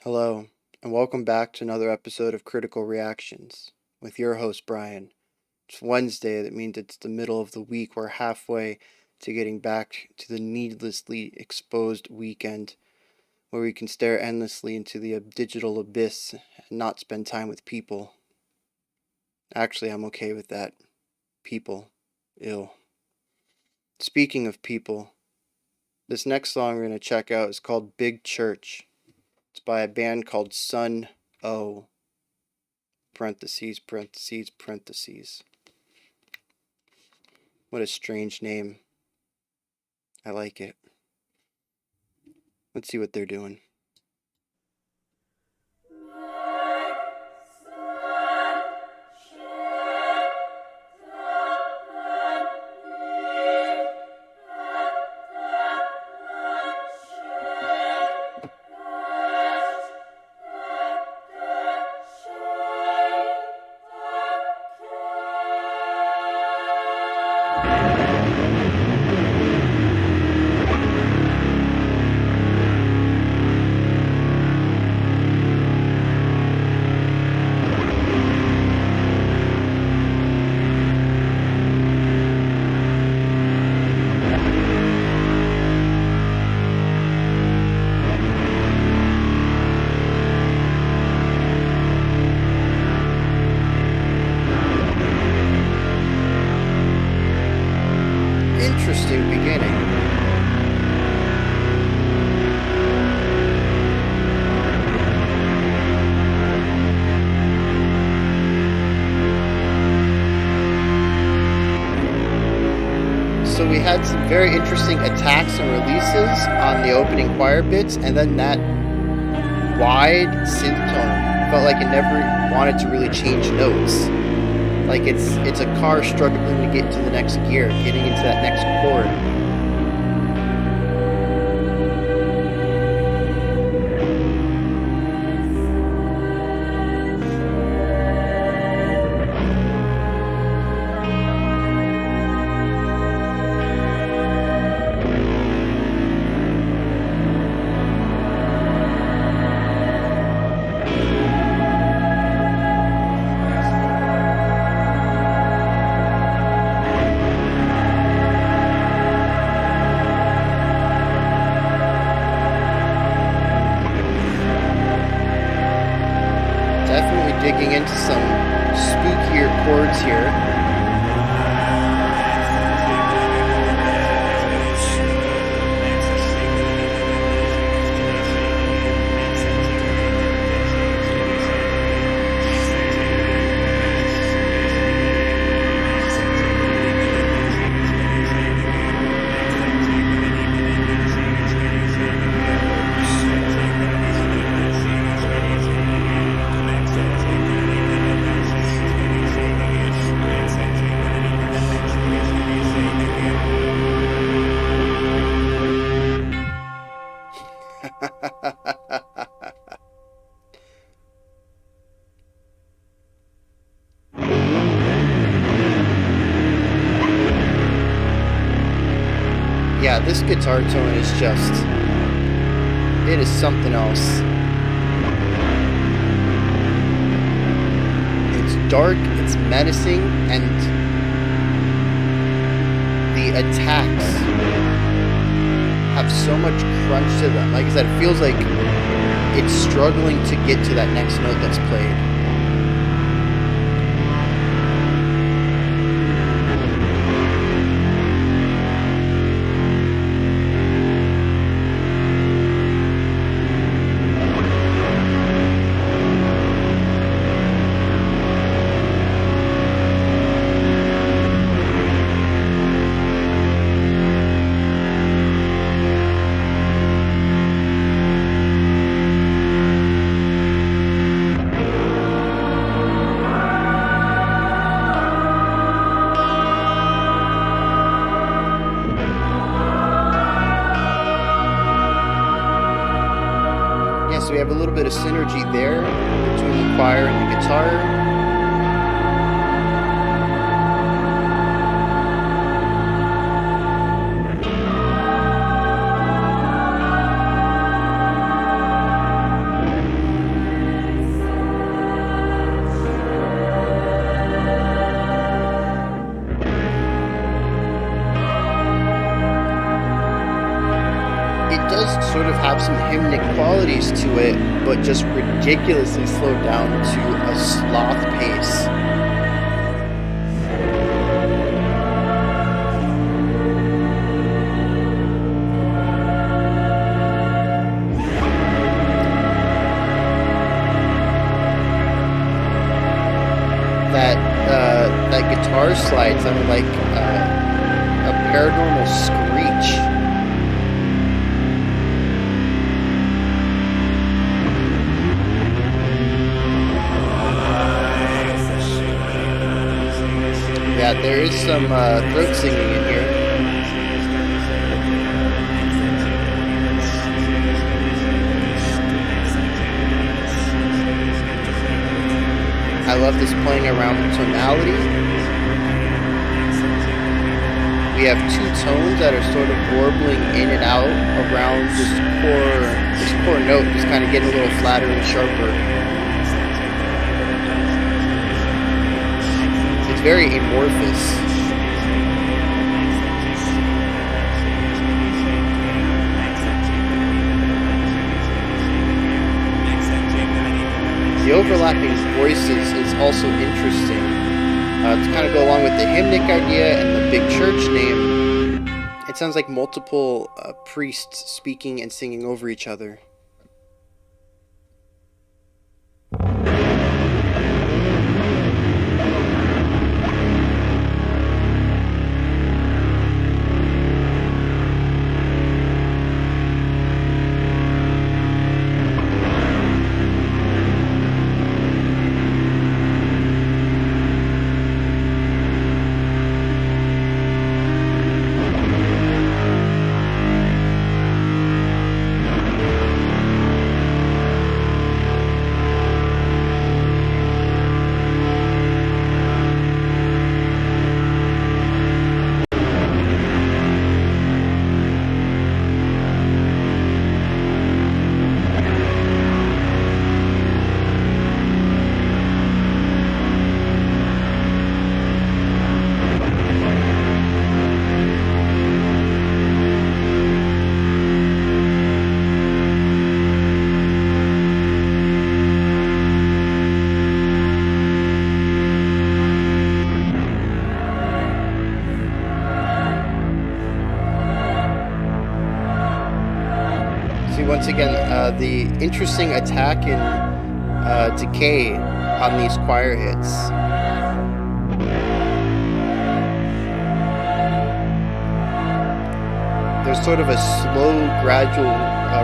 Hello, and welcome back to another episode of Critical Reactions with your host, Bryan. It's Wednesday, that means it's the middle of the week. We're halfway to getting back to the needlessly exposed weekend where we can stare endlessly into the digital abyss and not spend time with people. Actually, I'm okay with that. People. Ill. Speaking of people, this next song we're going to check out is called Big Church. It's by a band called SUNN. Parentheses, parentheses, parentheses. What a strange name. I like it. Let's see what they're doing. Interesting beginning. So we had some very interesting attacks and releases on the opening choir bits, and then that wide synth tone felt like it never wanted to really change notes. Like it's a car struggling to get to the next gear, getting into that next chord. Definitely digging into some spookier chords here. Yeah, this guitar tone is just, it is something else. It's dark, it's menacing, and the attacks have so much crunch to them. Like I said, it feels like it's struggling to get to that next note that's played. So we have a little bit of synergy there between the choir and the guitar. does sort of have some hymnic qualities to it, but just ridiculously slowed down to a sloth pace. That guitar slide sounded like a paranormal screech. Yeah, there is some throat singing in here. I love this playing around with tonality. We have two tones that are sort of warbling in and out around this core note, just kind of getting a little flatter and sharper. It's very amorphous. The overlapping voices is also interesting. To kind of go along with the hymnic idea and the big church name, it sounds like multiple priests speaking and singing over each other. Once again, the interesting attack and decay on these choir hits. There's sort of a slow, gradual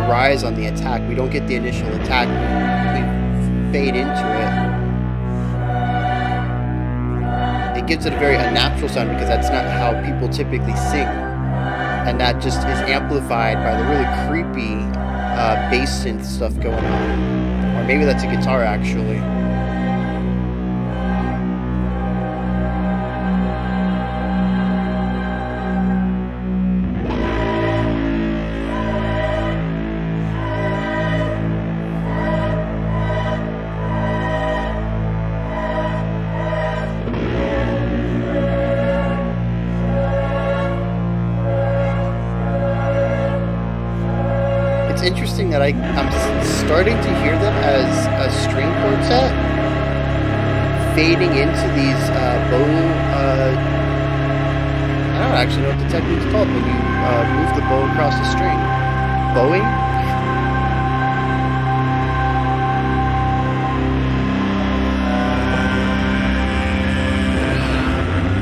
rise on the attack. We don't get the initial attack. We fade into it. It gives it a very unnatural sound because that's not how people typically sing. And that just is amplified by the really creepy bass synth stuff going on. Or maybe that's a guitar, actually. It's interesting that I'm starting to hear them as a string quartet fading into these bow. I don't actually know what the technique's called when you move the bow across the string. Bowing?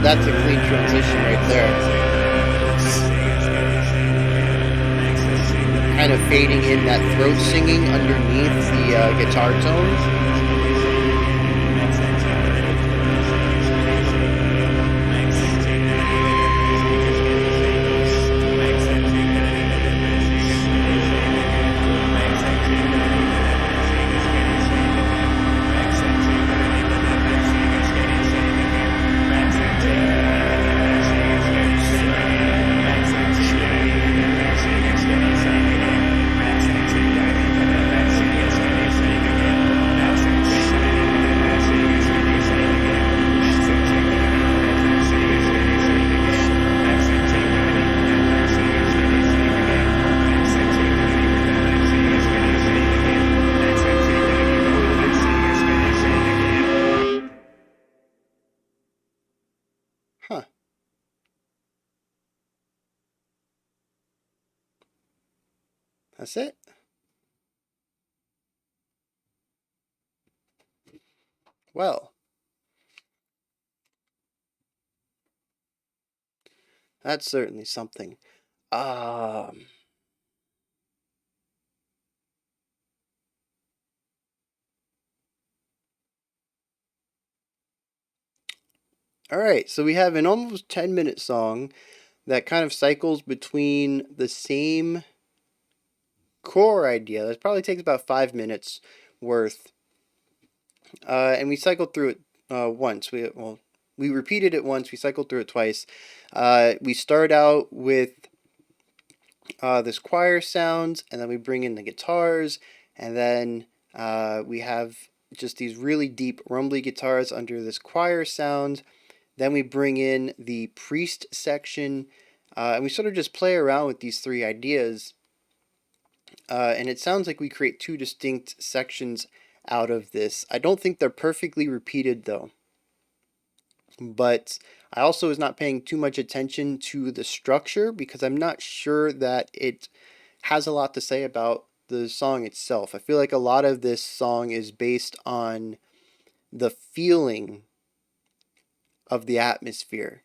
That's a clean transition right there. Kind of fading in that throat singing underneath the guitar tones. That's it. Well, that's certainly something. Um, all right, so we have an almost 10-minute song that kind of cycles between the same core idea. That probably takes about 5 minutes worth, and we cycled through it once. We repeated it once. We cycled through it twice. We start out with this choir sounds, and then we bring in the guitars, and then we have just these really deep rumbly guitars under this choir sound. Then we bring in the priest section, and we sort of just play around with these three ideas. And it sounds like we create two distinct sections out of this. I don't think they're perfectly repeated though. But I also was not paying too much attention to the structure because I'm not sure that it has a lot to say about the song itself. I feel like a lot of this song is based on the feeling of the atmosphere,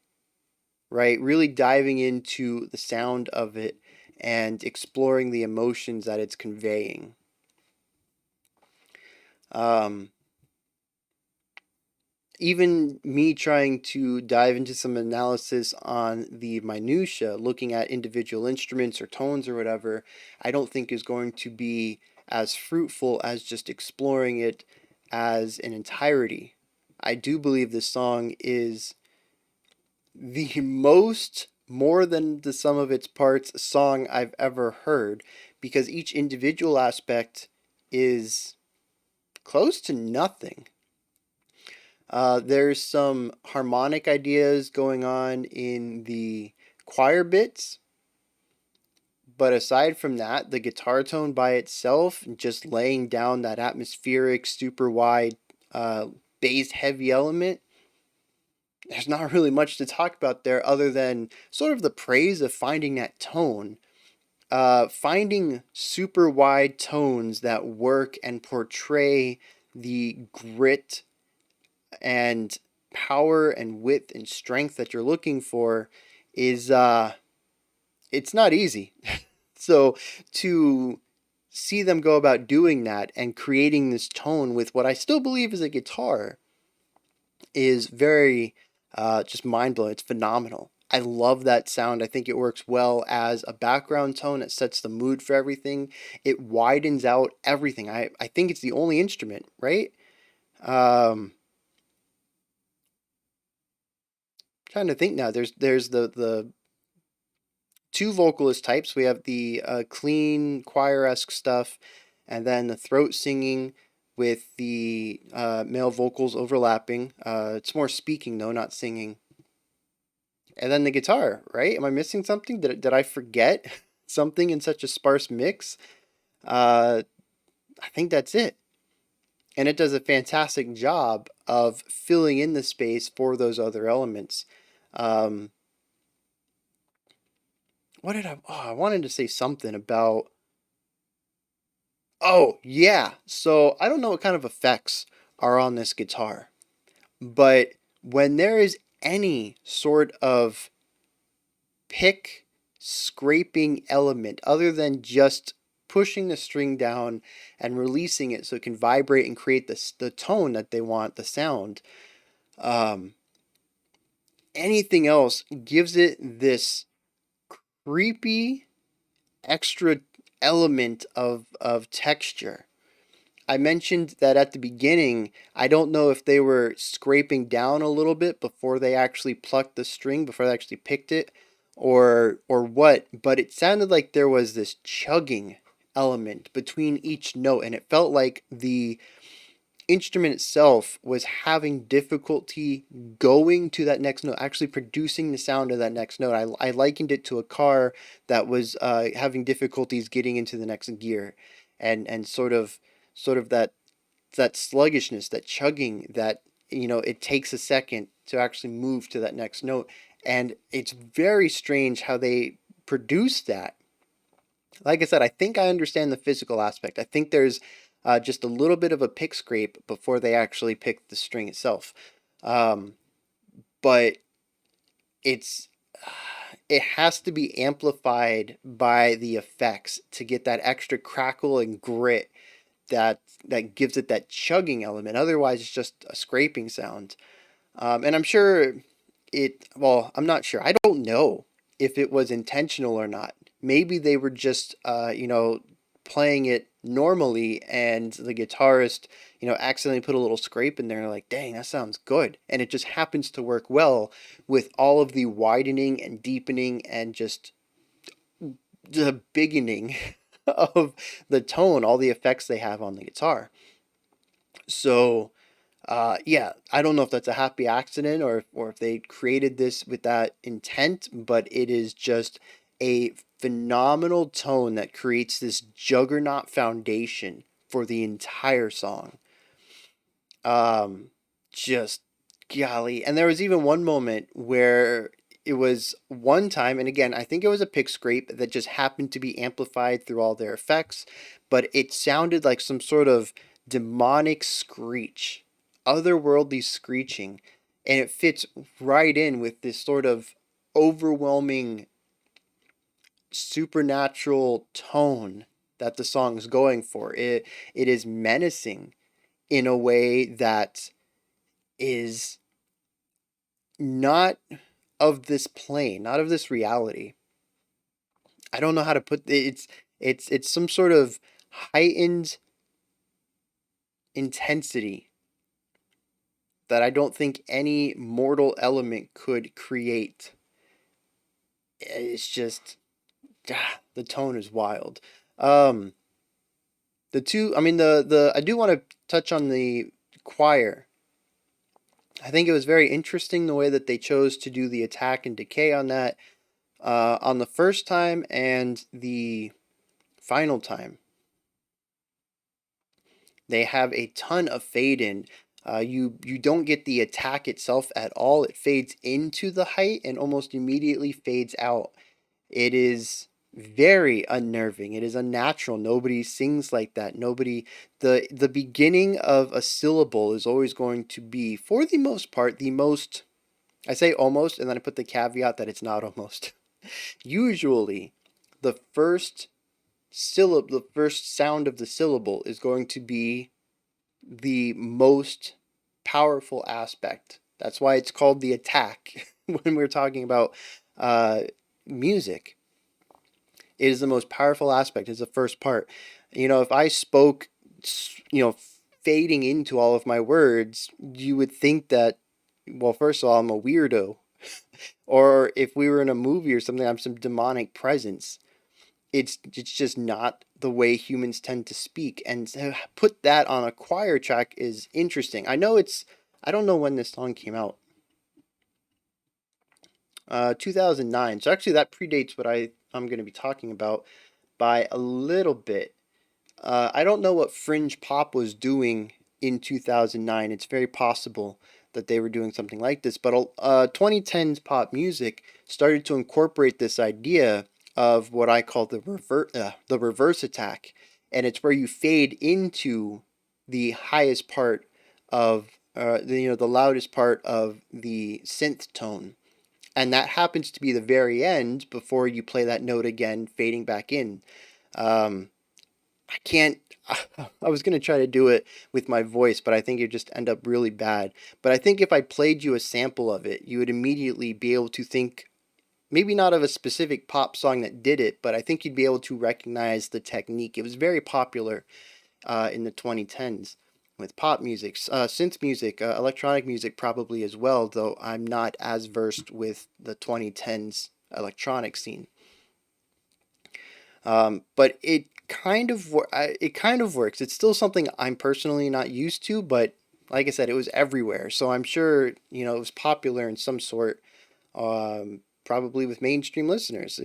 right? Really diving into the sound of it and exploring the emotions that it's conveying. Um, Even me trying to dive into some analysis on the minutia, looking at individual instruments or tones or whatever, I don't think is going to be as fruitful as just exploring it as an entirety. I do believe this song is the most more than the sum of its parts song I've ever heard because each individual aspect is close to nothing. There's some harmonic ideas going on in the choir bits, but aside from that, the guitar tone by itself, just laying down that atmospheric, super wide, uh, bass heavy element, there's not really much to talk about there other than sort of the praise of finding that tone. Finding super wide tones that work and portray the grit and power and width and strength that you're looking for is it's not easy. So to see them go about doing that and creating this tone with what I still believe is a guitar is very just mind blowing. It's phenomenal. I love that sound. I think it works well as a background tone. It sets the mood for everything. It widens out everything. I think it's the only instrument, right? Um, Trying to think now. There's the two vocalist types. We have the clean choir esque stuff, and then the throat singing with the male vocals overlapping. It's more speaking though, not singing. And then the guitar, right? Am I missing something? Did I forget something in such a sparse mix? Uh, I think that's it. And it does a fantastic job of filling in the space for those other elements. Um, what did I? Oh, I wanted to say something about. Oh, yeah. So I don't know what kind of effects are on this guitar, but when there is any sort of pick scraping element other than just pushing the string down and releasing it so it can vibrate and create the tone that they want, the sound, um, anything else gives it this creepy extra element of texture. I mentioned that at the beginning, I don't know if they were scraping down a little bit before they actually plucked the string, before they actually picked it, or what, but it sounded like there was this chugging element between each note, and it felt like the instrument itself was having difficulty going to that next note, actually producing the sound of that next note. I likened it to a car that was having difficulties getting into the next gear, and sort of that sluggishness, that chugging, that it takes a second to actually move to that next note, and it's very strange how they produce that Like I said, I think I understand the physical aspect. I think there's just a little bit of a pick scrape before they actually pick the string itself. Um, but it's it has to be amplified by the effects to get that extra crackle and grit that gives it that chugging element. Otherwise, it's just a scraping sound. And I'm sure well, I'm not sure. I don't know if it was intentional or not. Maybe they were just, playing it normally and the guitarist, accidentally put a little scrape in there and like, dang, that sounds good. And it just happens to work well with all of the widening and deepening and just the beginning of the tone, all the effects they have on the guitar. So, yeah, I don't know if that's a happy accident or if they created this with that intent, but it is just a phenomenal tone that creates this juggernaut foundation for the entire song. Um, just golly. And there was even one moment where it was one time, and again, I think it was a pick scrape that just happened to be amplified through all their effects, but it sounded like some sort of demonic screech, otherworldly screeching, and it fits right in with this sort of overwhelming supernatural tone that the song is going for. It is menacing in a way that is not of this plane, not of this reality. I don't know how to put it's some sort of heightened intensity that I don't think any mortal element could create. It's just the tone is wild. Um the two I mean the I do want to touch on the choir. I think it was very interesting the way that they chose to do the attack and decay on the first time and the final time. They have a ton of fade in. You don't get the attack itself at all. It fades into the height and almost immediately fades out. It is very unnerving. It is unnatural. Nobody sings like that. Nobody the beginning of a syllable is always going to be, for the most part, the most, I say almost, and then I put the caveat that it's not almost. Usually, the first the first sound of the syllable is going to be the most powerful aspect. That's why it's called the attack when we're talking about uh, music. It is the most powerful aspect. It's the first part. If I spoke, fading into all of my words, you would think that, well, first of all, I'm a weirdo. Or if we were in a movie or something, I'm some demonic presence. It's just not the way humans tend to speak, and to put that on a choir track is interesting. I don't know when this song came out. 2009. So actually that predates what I'm going to be talking about by a little bit. I don't know what fringe pop was doing in 2009. It's very possible that they were doing something like this, but 2010's pop music started to incorporate this idea of what I call the reverse attack, and it's where you fade into the highest part of the loudest part of the synth tone, and that happens to be the very end before you play that note again, fading back in. Um, I can't. I was gonna try to do it with my voice, but I think it just end up really bad. But I think if I played you a sample of it, you would immediately be able to think, maybe not of a specific pop song that did it, but I think you'd be able to recognize the technique. It was very popular in the 2010s with pop music, synth music, electronic music probably as well. Though I'm not as versed with the 2010s electronic scene. But it kind of works. It's still something I'm personally not used to, but like I said, it was everywhere. So I'm sure it was popular in some sort, probably with mainstream listeners.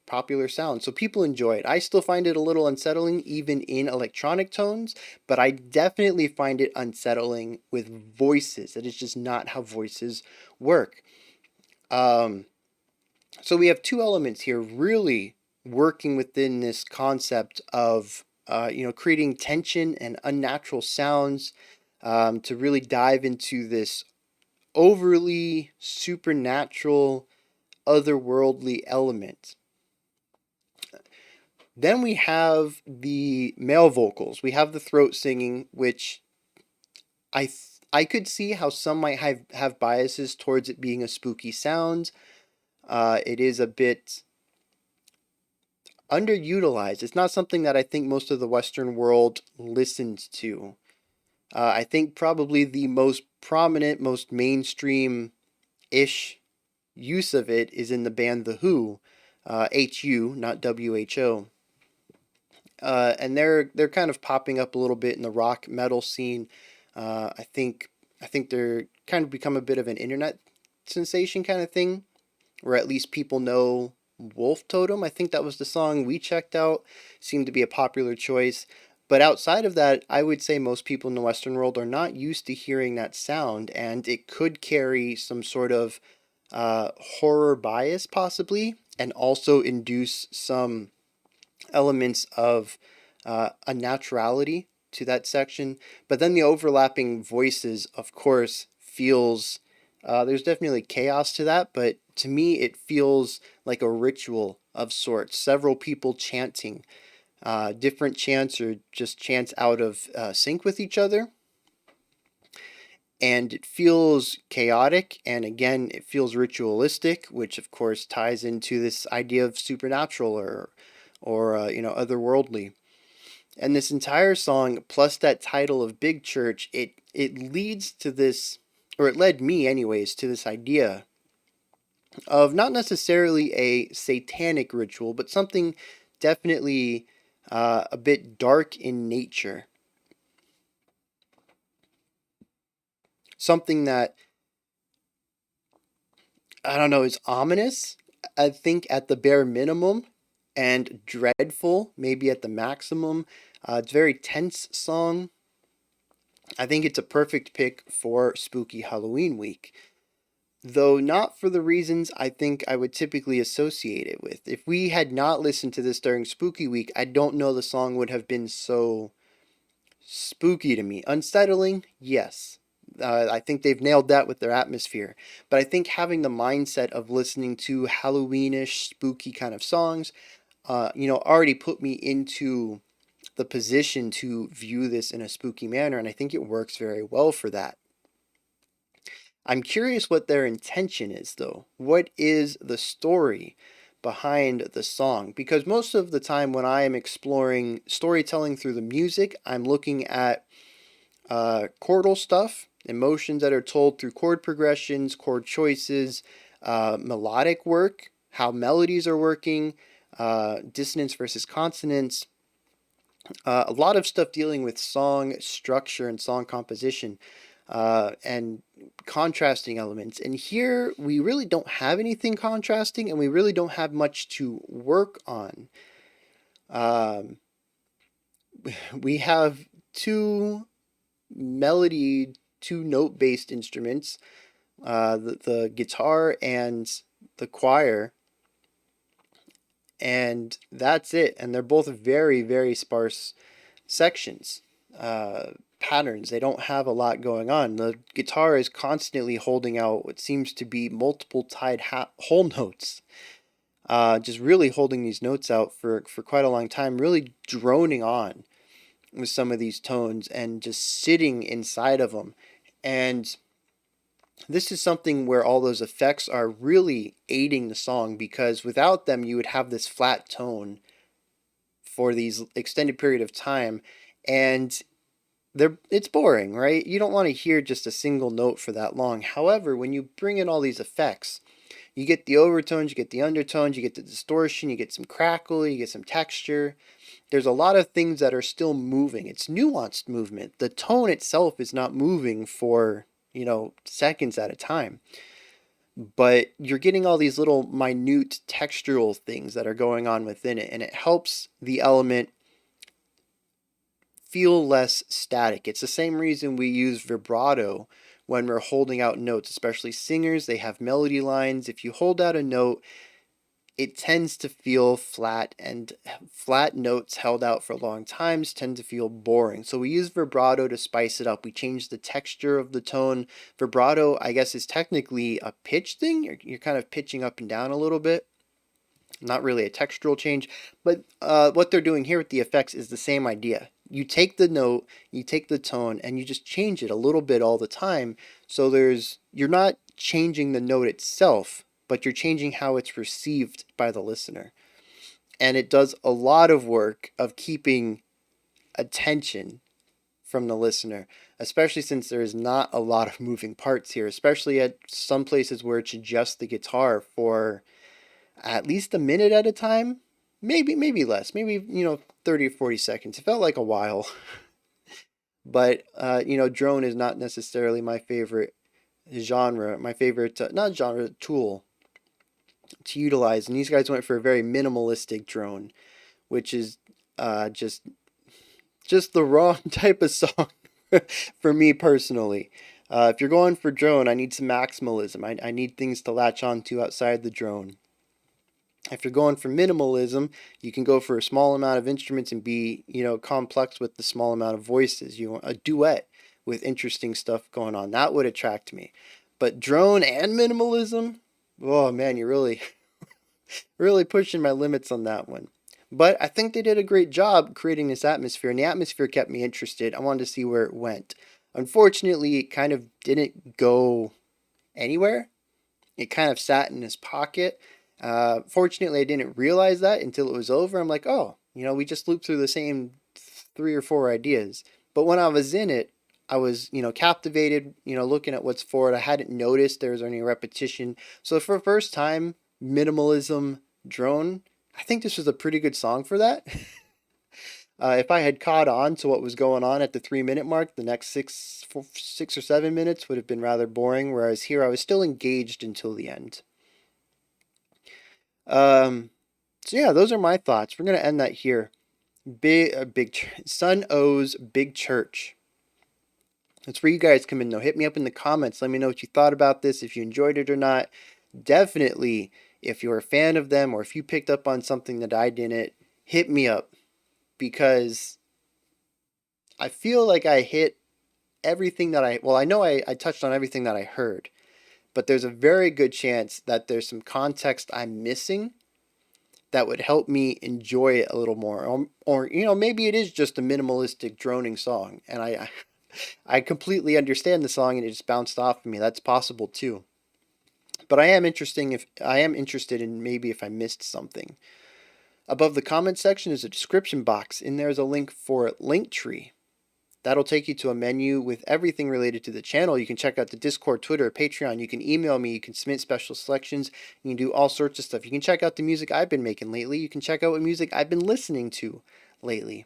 Popular sound, so people enjoy it. I still find it a little unsettling, even in electronic tones, but I definitely find it unsettling with voices. That is just not how voices work. Um, so we have two elements here, really working within this concept of creating tension and unnatural sounds, to really dive into this overly supernatural, otherworldly element. Then we have the male vocals. We have the throat singing, which I could see how some might have biases towards it being a spooky sound. It is a bit underutilized. It's not something that I think most of the Western world listens to. I think probably the most prominent, most mainstream-ish use of it is in the band The Who, HU, not WHO. And they're kind of popping up a little bit in the rock metal scene. I think they're kind of become a bit of an internet sensation kind of thing, or at least people know Wolf Totem. I think that was the song we checked out. Seemed to be a popular choice. But outside of that, I would say most people in the Western world are not used to hearing that sound, and it could carry some sort of horror bias, possibly, and also induce some elements of a naturality to that section. But then the overlapping voices, of course, feels there's definitely chaos to that, but to me, it feels like a ritual of sorts. Several people chanting, different chants or just chants out of sync with each other. And it feels chaotic, and again, it feels ritualistic, which of course ties into this idea of supernatural or otherworldly. And this entire song, plus that title of Big Church, it leads to this, or it led me anyways, to this idea of not necessarily a satanic ritual, but something definitely a bit dark in nature. Something that, I don't know, is ominous, I think at the bare minimum, and dreadful, maybe at the maximum. It's a very tense song. I think it's a perfect pick for spooky Halloween week, though not for the reasons I think I would typically associate it with. If we had not listened to this during spooky week, I don't know the song would have been so spooky to me. Unsettling, yes. I think they've nailed that with their atmosphere. But I think having the mindset of listening to Halloweenish, spooky kind of songs, already put me into the position to view this in a spooky manner, and I think it works very well for that. I'm curious what their intention is, though. What is the story behind the song? Because most of the time when I am exploring storytelling through the music, I'm looking at chordal stuff, emotions that are told through chord progressions, chord choices, melodic work, how melodies are working, dissonance versus consonance, a lot of stuff dealing with song structure and song composition, and contrasting elements. And here we really don't have anything contrasting, and we really don't have much to work on. Um, we have two note based instruments, the guitar and the choir, and that's it. And they're both very, very sparse sections, patterns. They don't have a lot going on. The guitar is constantly holding out what seems to be multiple tied whole notes, just really holding these notes out for quite a long time, really droning on with some of these tones and just sitting inside of them. And this is something where all those effects are really aiding the song, because without them you would have this flat tone for these extended period of time, and it's boring, right? You don't want to hear just a single note for that long. However, when you bring in all these effects, you get the overtones, you get the undertones, you get the distortion, you get some crackle, you get some texture. There's a lot of things that are still moving. It's nuanced movement. The tone itself is not moving for, seconds at a time. But you're getting all these little minute textural things that are going on within it, and it helps the element feel less static. It's the same reason we use vibrato when we're holding out notes, especially singers. They have melody lines. If you hold out a note, it tends to feel flat, and flat notes held out for long times tend to feel boring. So we use vibrato to spice it up. We change the texture of the tone. Vibrato, I guess, is technically a pitch thing. You're kind of pitching up and down a little bit. Not really a textural change, but what they're doing here with the effects is the same idea. You take the note, you take the tone, and you just change it a little bit all the time. So you're not changing the note itself, but you're changing how it's received by the listener. And it does a lot of work of keeping attention from the listener, especially since there is not a lot of moving parts here, especially at some places where it should just the guitar for at least a minute at a time, maybe less, maybe 30 or 40 seconds. It felt like a while. But drone is not necessarily my favorite genre, my favorite not genre, tool to utilize. And these guys went for a very minimalistic drone, which is just the wrong type of song for me personally. If you're going for drone, I need some maximalism. I need things to latch onto outside the drone. If you're going for minimalism, you can go for a small amount of instruments and be, complex with the small amount of voices. You want a duet with interesting stuff going on. That would attract me. But drone and minimalism, oh man, you're really, really pushing my limits on that one. But I think they did a great job creating this atmosphere, and the atmosphere kept me interested. I wanted to see where it went. Unfortunately, it kind of didn't go anywhere. It kind of sat in his pocket. Fortunately, I didn't realize that until it was over. I'm like, oh, we just looped through the same 3 or 4 ideas. But when I was in it, I was, captivated, looking at what's forward. I hadn't noticed there was any repetition. So for the first time, minimalism drone, I think this was a pretty good song for that. If I had caught on to what was going on at the 3-minute mark, the next 6 or 7 minutes would have been rather boring. Whereas here, I was still engaged until the end. So yeah, those are my thoughts. We're gonna end that here. SUNN O's Big Church. That's where you guys come in though. Hit me up in the comments. Let me know what you thought about this, if you enjoyed it or not. Definitely, if you're a fan of them or if you picked up on something that I didn't, hit me up, because I feel like I hit everything that I know I touched on everything that I heard, but there's a very good chance that there's some context I'm missing that would help me enjoy it a little more. Or maybe it is just a minimalistic droning song, and I completely understand the song and it just bounced off of me. That's possible too. But I am interested in maybe if I missed something. Above the comment section is a description box, and there's a link for Linktree. That'll take you to a menu with everything related to the channel. You can check out the Discord, Twitter, Patreon. You can email me. You can submit special selections. You can do all sorts of stuff. You can check out the music I've been making lately. You can check out what music I've been listening to lately.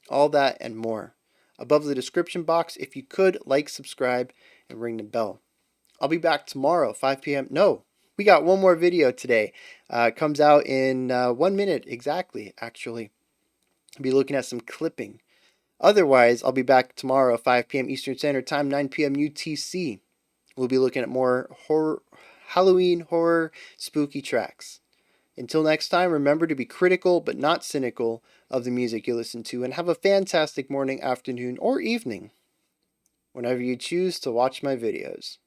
All that and more. Above the description box, if you could, like, subscribe, and ring the bell. I'll be back tomorrow, 5 p.m. No, we got one more video today. It comes out in 1 minute exactly, actually. I'll be looking at some clipping. Otherwise, I'll be back tomorrow, 5 p.m. Eastern Standard Time, 9 p.m. UTC. We'll be looking at more Halloween horror spooky tracks. Until next time, remember to be critical but not cynical of the music you listen to, and have a fantastic morning, afternoon, or evening whenever you choose to watch my videos.